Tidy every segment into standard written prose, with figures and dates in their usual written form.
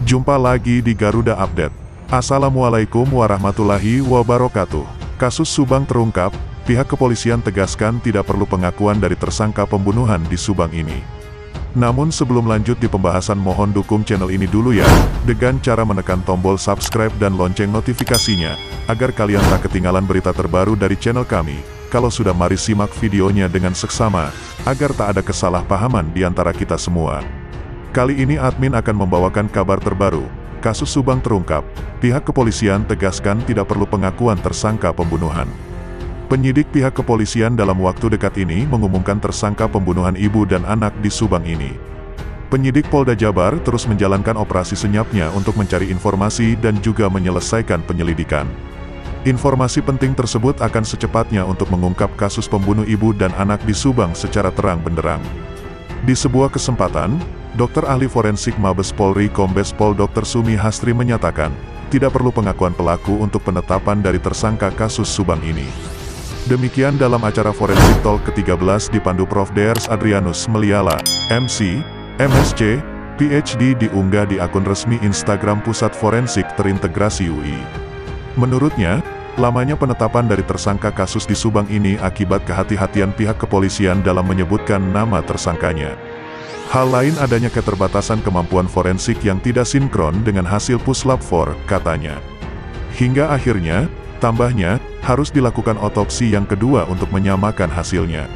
Jumpa lagi di Garuda Update. Assalamualaikum warahmatullahi wabarakatuh. Kasus Subang terungkap, pihak kepolisian tegaskan tidak perlu pengakuan dari tersangka pembunuhan di Subang ini. Namun sebelum lanjut di pembahasan, mohon dukung channel ini dulu ya, dengan cara menekan tombol subscribe dan lonceng notifikasinya, agar kalian tak ketinggalan berita terbaru dari channel kami. Kalau sudah, mari simak videonya dengan seksama, agar tak ada kesalahpahaman di antara kita semua. Kali ini admin akan membawakan kabar terbaru. Kasus Subang terungkap, pihak kepolisian tegaskan tidak perlu pengakuan tersangka pembunuhan. Penyidik pihak kepolisian dalam waktu dekat ini mengumumkan tersangka pembunuhan ibu dan anak di Subang ini. Penyidik Polda Jabar terus menjalankan operasi senyapnya untuk mencari informasi dan juga menyelesaikan penyelidikan. Informasi penting tersebut akan secepatnya untuk mengungkap kasus pembunuh ibu dan anak di Subang secara terang benderang. Di sebuah kesempatan, Dokter Ahli Forensik Mabes Polri Kombes Pol Dr. Sumi Hastri menyatakan, tidak perlu pengakuan pelaku untuk penetapan dari tersangka kasus Subang ini. Demikian dalam acara Forensik Talk ke-13 dipandu Prof. Drs. Adrianus Meliala, MC, MSc, PhD, diunggah di akun resmi Instagram Pusat Forensik Terintegrasi UI. Menurutnya, lamanya penetapan dari tersangka kasus di Subang ini akibat kehati-hatian pihak kepolisian dalam menyebutkan nama tersangkanya. Hal lain adanya keterbatasan kemampuan forensik yang tidak sinkron dengan hasil Puslap 4, katanya. Hingga akhirnya, tambahnya, harus dilakukan otopsi yang kedua untuk menyamakan hasilnya.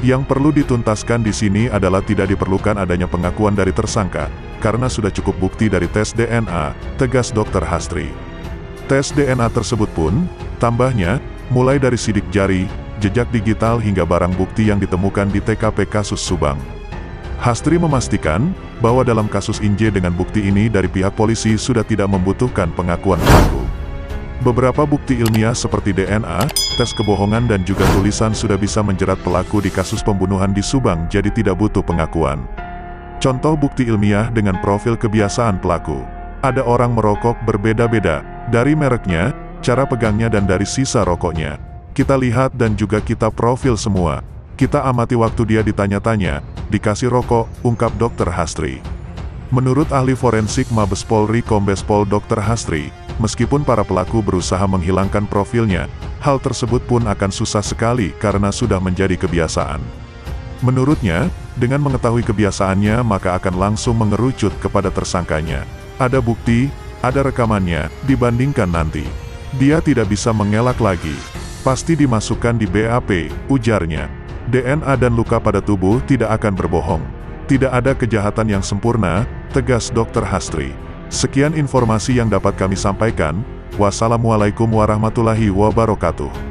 Yang perlu dituntaskan di sini adalah tidak diperlukan adanya pengakuan dari tersangka, karena sudah cukup bukti dari tes DNA, tegas Dr. Hastri. Tes DNA tersebut pun, tambahnya, mulai dari sidik jari, jejak digital hingga barang bukti yang ditemukan di TKP kasus Subang. Hastri memastikan, bahwa dalam kasus Inje dengan bukti ini dari pihak polisi sudah tidak membutuhkan pengakuan pelaku. Beberapa bukti ilmiah seperti DNA, tes kebohongan dan juga tulisan sudah bisa menjerat pelaku di kasus pembunuhan di Subang, jadi tidak butuh pengakuan. Contoh bukti ilmiah dengan profil kebiasaan pelaku. Ada orang merokok berbeda-beda, dari mereknya, cara pegangnya dan dari sisa rokoknya. Kita lihat dan juga kita profil semua. Kita amati waktu dia ditanya-tanya, dikasih rokok, ungkap Dr. Hastri. Menurut ahli forensik Mabes Polri Kombes Pol Dr. Hastri, meskipun para pelaku berusaha menghilangkan profilnya, hal tersebut pun akan susah sekali karena sudah menjadi kebiasaan. Menurutnya, dengan mengetahui kebiasaannya maka akan langsung mengerucut kepada tersangkanya. Ada bukti, ada rekamannya, dibandingkan nanti. Dia tidak bisa mengelak lagi. Pasti dimasukkan di BAP, ujarnya. DNA dan luka pada tubuh tidak akan berbohong. Tidak ada kejahatan yang sempurna, tegas Dr. Hastri. Sekian informasi yang dapat kami sampaikan. Wassalamualaikum warahmatullahi wabarakatuh.